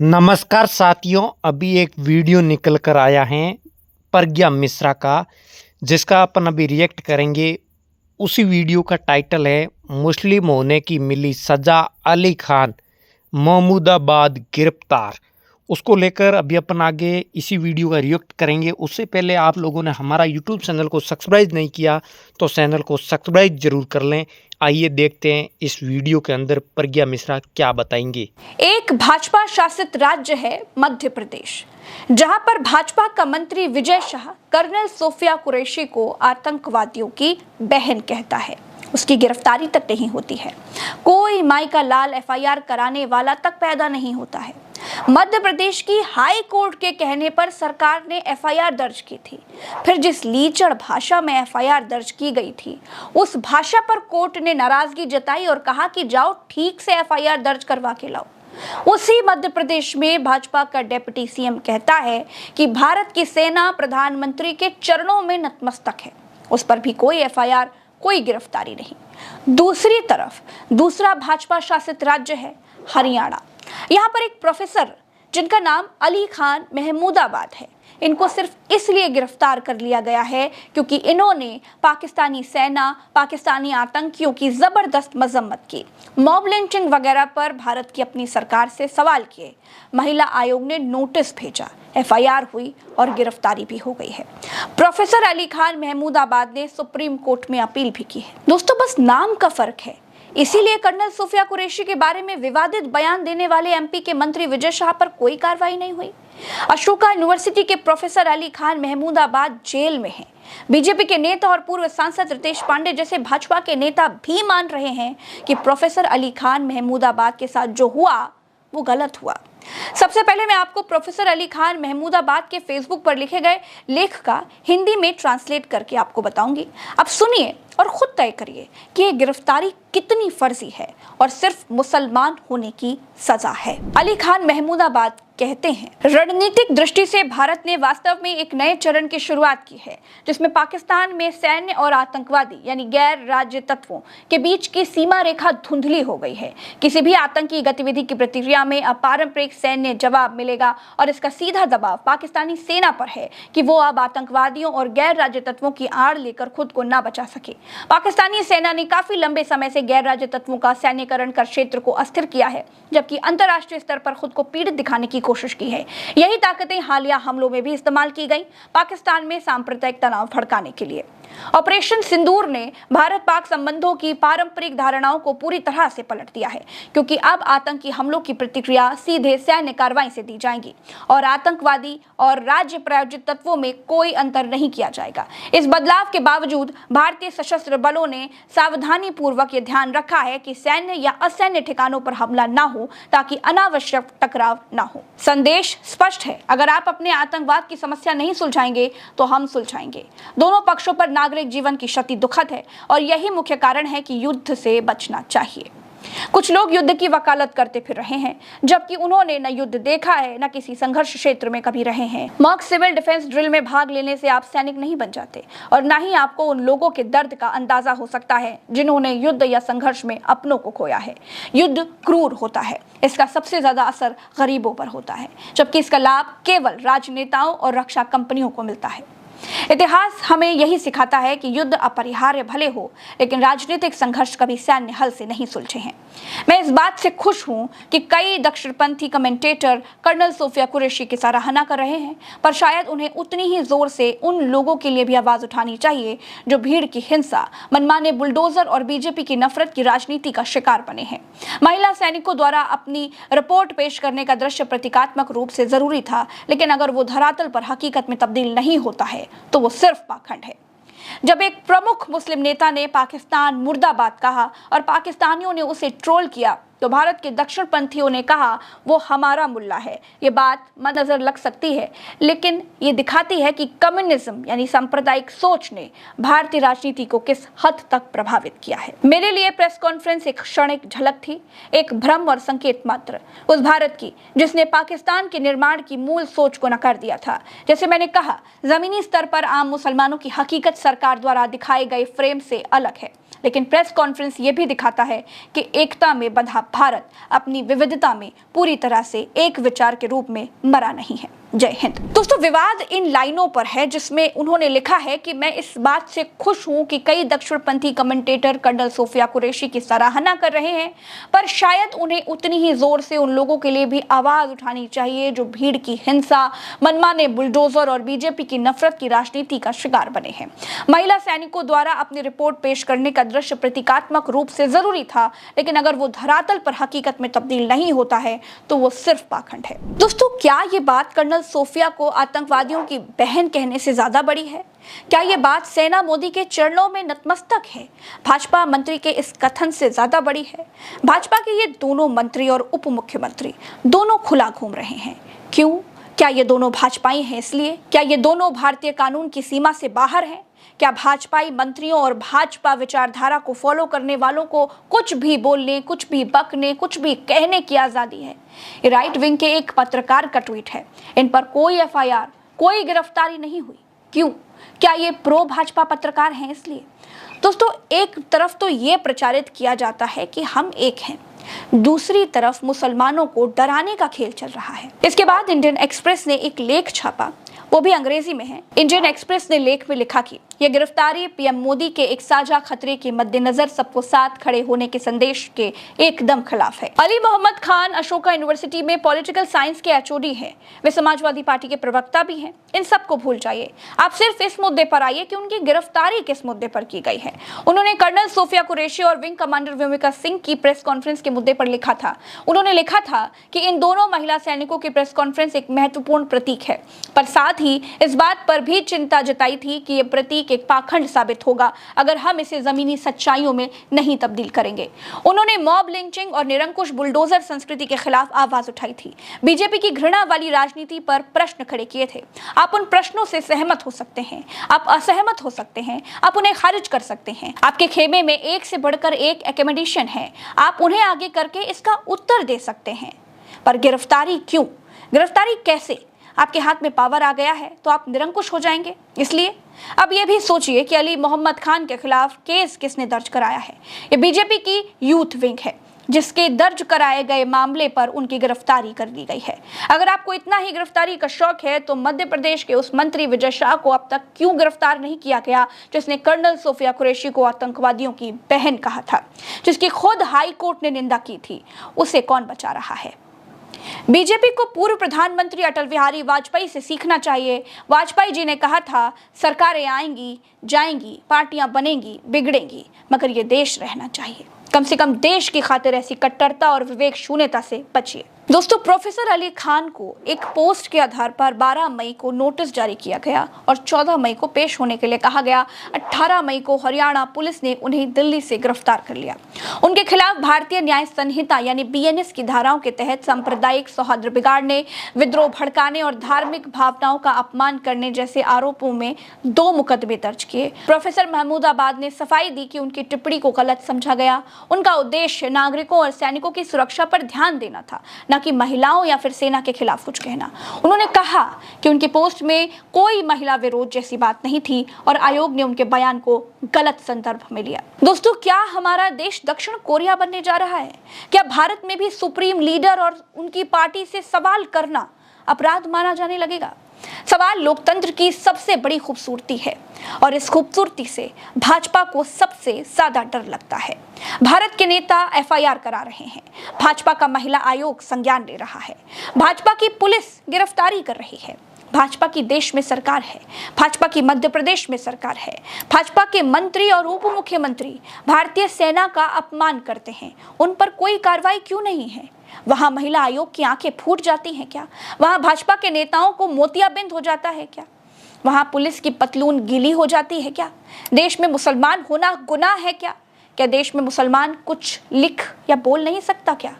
नमस्कार साथियों, अभी एक वीडियो निकल कर आया है प्रज्ञा मिश्रा का, जिसका अपन अभी रिएक्ट करेंगे। उसी वीडियो का टाइटल है मुस्लिम होने की मिली सजा, अली खान महमूदाबाद गिरफ्तार। उसको लेकर अभी अपन आगे इसी वीडियो का रिएक्ट करेंगे। उससे पहले आप लोगों ने हमारा यूट्यूब चैनल को सब्सक्राइब नहीं किया तो चैनल को सब्सक्राइब जरूर कर लें। आइए देखते हैं इस वीडियो के अंदर प्रज्ञा मिश्रा क्या बताएंगे। एक भाजपा शासित राज्य है मध्य प्रदेश, जहां पर भाजपा का मंत्री विजय शाह कर्नल सोफिया कुरैशी को आतंकवादियों की बहन कहता है। उसकी गिरफ्तारी तक नहीं होती है। कोई माई का लाल एफआईआर कराने वाला तक पैदा नहीं होता है। मध्य प्रदेश की हाई कोर्ट के कहने पर सरकार ने एफआईआर दर्ज की थी। फिर जिस लीचड़ भाषा में एफआईआर दर्ज की गई थी, उस भाषा पर कोर्ट ने नाराजगी जताई और कहा कि जाओ ठीक से एफआईआर दर्ज करवा के लाओ। उसी मध्य प्रदेश में भाजपा का डिप्टी सीएम कहता है कि भारत की सेना प्रधानमंत्री के चरणों में नतमस्तक है। उस पर भी कोई एफआईआर, कोई गिरफ्तारी नहीं। दूसरी तरफ दूसरा भाजपा शासित राज्य है हरियाणा। यहाँ पर एक प्रोफेसर जिनका नाम अली खान महमूदाबाद है, इनको सिर्फ इसलिए गिरफ्तार कर लिया गया है क्योंकि इन्होंने पाकिस्तानी सेना, पाकिस्तानी आतंकियों की जबरदस्त मजम्मत की, मॉब लिंचिंग वगैरह पर भारत की अपनी सरकार से सवाल किए। महिला आयोग ने नोटिस भेजा, एफआईआर हुई और गिरफ्तारी भी हो गई है। प्रोफेसर अली खान महमूदाबाद ने सुप्रीम कोर्ट में अपील भी की है। दोस्तों, बस नाम का फर्क है, इसीलिए कर्नल सोफिया कुरैशी के बारे में विवादित बयान देने वाले एमपी के मंत्री विजय शाह पर कोई कार्रवाई नहीं हुई। अशोका यूनिवर्सिटी के प्रोफेसर अली खान महमूदाबाद जेल में हैं। बीजेपी के नेता और पूर्व सांसद रितेश पांडे जैसे भाजपा के नेता भी मान रहे हैं कि प्रोफेसर अली खान महमूदाबाद के साथ जो हुआ वो गलत हुआ। सबसे पहले मैं आपको प्रोफेसर अली खान महमूदाबाद के फेसबुक पर लिखे गए लेख का हिंदी में ट्रांसलेट करके आपको बताऊंगी। आप सुनिए और खुद तय करिए कि ये गिरफ्तारी कितनी फर्जी है और सिर्फ मुसलमान होने की सजा है। अली खान महमूदाबाद कहते हैं, रणनीतिक दृष्टि से भारत ने वास्तव में एक नए चरण की शुरुआत की है, जिसमें पाकिस्तान में सैन्य और आतंकवादी यानी गैर राज्य तत्वों के बीच की सीमा रेखा धुंधली हो गई है। किसी भी आतंकी गतिविधि की प्रतिक्रिया में अपारंपरिक सैन्य जवाब मिलेगा और इसका सीधा दबाव पाकिस्तानी सेना पर है कि वो अब आतंकवादियों और गैर राज्य तत्वों की आड़ लेकर खुद को न बचा सके। पाकिस्तानी सेना ने काफी लंबे समय से गैर राज्य तत्वों का सैन्यकरण कर क्षेत्र को अस्थिर किया है, जबकि अंतर्राष्ट्रीय स्तर पर खुद को पीड़ित दिखाने की कोशिश की है। यही ताकतें हालिया हमलों में भी इस्तेमाल की गई, पाकिस्तान में सांप्रदायिक तनाव भड़काने के लिए। ऑपरेशन सिंदूर ने भारत पाक संबंधों की पारंपरिक धारणाओं को पूरी तरह से पलट दिया है, क्योंकि अब आतंकी हमलों की प्रतिक्रिया सीधे सैन्य कार्रवाई से दी जाएगी और आतंकवादी और राज्य प्रायोजित तत्वों में कोई अंतर नहीं किया जाएगा। इस बदलाव के बावजूद भारतीय सशस्त्र बलों ने सावधानी पूर्वक यह ध्यान रखा है कि सैन्य या असैन्य ठिकानों पर हमला न हो, ताकि अनावश्यक टकराव न हो। संदेश स्पष्ट है, अगर आप अपने आतंकवाद की समस्या नहीं सुलझाएंगे तो हम सुलझाएंगे। दोनों पक्षों पर नागरिक जीवन की क्षति दुखद है और यही मुख्य कारण है कि युद्ध से बचना चाहिए। कुछ लोग युद्ध की वकालत करते फिर रहे हैं, जबकि उन्होंने न युद्ध देखा है, न किसी संघर्ष क्षेत्र में कभी रहे हैं। मॉक सिविल डिफेंस ड्रिल में भाग लेने से आप सैनिक नहीं बन जाते और न ही आपको उन लोगों के दर्द का अंदाजा हो सकता है जिन्होंने युद्ध या संघर्ष में अपनों को खोया है। युद्ध क्रूर होता है, इसका सबसे ज्यादा असर गरीबों पर होता है, जबकि इसका लाभ केवल राजनेताओं और रक्षा कंपनियों को मिलता है। इतिहास हमें यही सिखाता है कि युद्ध अपरिहार्य भले हो, लेकिन राजनीतिक संघर्ष कभी सैन्य हल से नहीं सुलझे हैं। मैं इस बात से खुश हूं कि कई दक्षिणपंथी कमेंटेटर कर्नल सोफिया कुरैशी की सराहना कर रहे हैं, पर शायद उन्हें उतनी ही जोर से उन लोगों के लिए भी आवाज उठानी चाहिए जो भीड़ की हिंसा, मनमाने बुलडोजर और बीजेपी की नफरत की राजनीति का शिकार बने हैं। महिला सैनिकों द्वारा अपनी रिपोर्ट पेश करने का दृश्य प्रतीकात्मक रूप से जरूरी था, लेकिन अगर वो धरातल पर हकीकत में तब्दील नहीं होता है तो वो सिर्फ पाखंड है। जब एक प्रमुख मुस्लिम नेता ने पाकिस्तान मुर्दाबाद कहा और पाकिस्तानियों ने उसे ट्रोल किया, तो भारत के दक्षिणपंथियों ने कहा वो हमारा मुल्ला है। ये बात मद्देनजर लग सकती है, लेकिन ये दिखाती है कि कम्युनिज्म यानी सांप्रदायिक सोच ने भारतीय राजनीति को किस हद तक प्रभावित किया है। मेरे लिए प्रेस कॉन्फ्रेंस एक क्षणिक झलक थी, एक भ्रम और संकेत मात्र उस भारत की जिसने पाकिस्तान के निर्माण की मूल सोच को नकार दिया था। जैसे मैंने कहा, जमीनी स्तर पर आम मुसलमानों की हकीकत सरकार द्वारा दिखाए गए फ्रेम से अलग है। लेकिन प्रेस कॉन्फ्रेंस ये भी दिखाता है कि एकता में बंधा भारत अपनी विविधता में पूरी तरह से एक विचार के रूप में मरा नहीं है। जय हिंद। दोस्तों, विवाद इन लाइनों पर है जिसमें उन्होंने लिखा है कि मैं इस बात से खुश हूं कि कई दक्षिणपंथी कमेंटेटर कर्नल सोफिया कुरैशी की सराहना कर रहे हैं, पर शायद उन्हें उतनी ही जोर से उन लोगों के लिए भी आवाज उठानी चाहिए जो भीड़ की हिंसा, मनमाने बुलडोजर और बीजेपी की नफरत की राजनीति का शिकार बने हैं। महिला सैनिकों द्वारा अपनी रिपोर्ट पेश करने का दृश्य प्रतीकात्मक रूप से जरूरी था, लेकिन अगर वो धरातल पर हकीकत में तब्दील नहीं होता है तो वो सिर्फ पाखंड है। दोस्तों, क्या ये बात कर्नल सोफिया को आतंकवादियों की बहन कहने से ज्यादा बड़ी है? क्या ये बात सेना मोदी के चरणों में नतमस्तक है भाजपा मंत्री के इस कथन से ज्यादा बड़ी है? भाजपा के ये दोनों मंत्री और उप मुख्यमंत्री दोनों खुला घूम रहे हैं। क्यों? क्या ये दोनों भाजपाई हैं इसलिए? क्या ये दोनों भारतीय कानून की सीमा से बाहर हैं? क्या भाजपाई मंत्रियों और भाजपा विचारधारा को फॉलो करने वालों को कुछ भी बोलने, कुछ भी बकने, कुछ भी कहने की आजादी है? ये राइट विंग के एक पत्रकार का ट्वीट है। इन पर कोई एफआईआर, कोई गिरफ्तारी नहीं हुई। क्यों? क्या ये प्रो भाजपा पत्रकार हैं इसलिए? दोस्तों, एक तरफ तो ये प्रचारित किया जाता है कि हम एक हैं, दूसरी तरफ मुसलमानों को डराने का खेल चल रहा है। इसके बाद इंडियन एक्सप्रेस ने एक लेख छापा, वो भी अंग्रेजी में है। इंडियन एक्सप्रेस ने लेख में लिखा कि यह गिरफ्तारी पीएम मोदी के एक साझा खतरे के मद्देनजर सबको साथ खड़े होने के संदेश के एकदम खिलाफ है। अली मोहम्मद खान अशोका यूनिवर्सिटी में पॉलिटिकल साइंस के एचओडी हैं। वे समाजवादी पार्टी के प्रवक्ता भी हैं। इन सबको भूल जाइए, आप सिर्फ इस मुद्दे पर आइए कि उनकी गिरफ्तारी किस मुद्दे पर की गई है। उन्होंने कर्नल सोफिया कुरैशी और विंग कमांडर व्योमिका सिंह की प्रेस कॉन्फ्रेंस के मुद्दे पर लिखा था। उन्होंने लिखा था कि इन दोनों महिला सैनिकों की प्रेस कॉन्फ्रेंस एक महत्वपूर्ण प्रतीक है, पर साथ ही इस बात पर भी चिंता जताई थी कि यह प्रतीक एक पाखंड साबित होगा अगर हम इसे जमीनी सच्चाइयों में नहीं तब्दील करेंगे। उन्होंने मॉब लिंचिंग और निरंकुश बुलडोजर संस्कृति के खिलाफ आवाज उठाई थी। बीजेपी की घृणा वाली राजनीति पर प्रश्न खड़े किए थे। आप उन प्रश्नों से सहमत हो सकते हैं, आप असहमत हो सकते हैं, आप उन्हें खारिज कर सकते हैं। आपके खेमे में एक से बढ़कर एक एकोमोडेशन है, आप उन्हें आगे करके इसका उत्तर दे सकते हैं। पर गिरफ्तारी क्यों? गिरफ्तारी कैसे? आपके हाथ में पावर आ गया है तो आप निरंकुश हो जाएंगे। इसलिए अब ये भी सोचिए कि अली मोहम्मद खान के खिलाफ केस किसने दर्ज कराया है? ये बीजेपी की यूथ विंग है जिसके दर्ज कराए गए मामले पर उनकी गिरफ्तारी कर दी गई है। अगर आपको इतना ही गिरफ्तारी का शौक है तो मध्य प्रदेश के उस मंत्री विजय शाह को अब तक क्यों गिरफ्तार नहीं किया गया जिसने कर्नल सोफिया कुरैशी को आतंकवादियों की बहन कहा था, जिसकी खुद हाई कोर्ट ने निंदा की थी? उसे कौन बचा रहा है? बीजेपी को पूर्व प्रधानमंत्री अटल बिहारी वाजपेयी से सीखना चाहिए। वाजपेयी जी ने कहा था, सरकारें आएंगी जाएंगी, पार्टियां बनेंगी बिगड़ेंगी, मगर ये देश रहना चाहिए। कम से कम देश की खातिर ऐसी कट्टरता और विवेक शून्यता से बचिए। दोस्तों, प्रोफेसर अली खान को एक पोस्ट के आधार पर 12 मई को नोटिस जारी किया गया और 14 मई को पेश होने के लिए कहा गया। 18 मई को हरियाणा पुलिस ने उन्हें दिल्ली से गिरफ्तार कर लिया। उनके खिलाफ भारतीय न्याय संहिता यानी बीएनएस की धाराओं के तहत सांप्रदायिक सौहार्द बिगाड़ने, विद्रोह भड़काने और धार्मिक भावनाओं का अपमान करने जैसे आरोपों में 2 मुकदमे दर्ज किए। प्रोफेसर महमूदाबाद ने सफाई दी कि उनकी टिप्पणी को गलत समझा गया। उनका उद्देश्य नागरिकों और सैनिकों की सुरक्षा पर ध्यान देना था, न कि महिलाओं या फिर सेना के खिलाफ कुछ कहना। उन्होंने कहा कि उनकी पोस्ट में कोई महिला विरोध जैसी बात नहीं थी और आयोग ने उनके बयान को गलत संदर्भ में लिया। दोस्तों, क्या हमारा देश दक्षिण कोरिया बनने जा रहा है? क्या भारत में भी सुप्रीम लीडर और उनकी पार्टी से सवाल करना अपराध माना जाने लगा? सवाल लोकतंत्र की सबसे बड़ी खूबसूरती है और इस खूबसूरती से भाजपा को सबसे ज्यादा डर लगता है। भारत के नेता एफआईआर करा रहे हैं, भाजपा का महिला आयोग संज्ञान ले रहा है, भाजपा की पुलिस गिरफ्तारी कर रही है, भाजपा की देश में सरकार है, भाजपा की मध्य प्रदेश में सरकार है, भाजपा के मंत्री और उप मुख्यमंत्री भारतीय सेना का अपमान करते हैं, उन पर कोई कार्रवाई क्यों नहीं है? वहां महिला आयोग की आंखें फूट जाती हैं क्या? वहां भाजपा के नेताओं को मोतियाबिंद हो जाता है क्या? वहां पुलिस की पतलून गीली हो जाती है क्या? देश में मुसलमान होना गुनाह है क्या? क्या देश में मुसलमान कुछ लिख या बोल नहीं सकता क्या?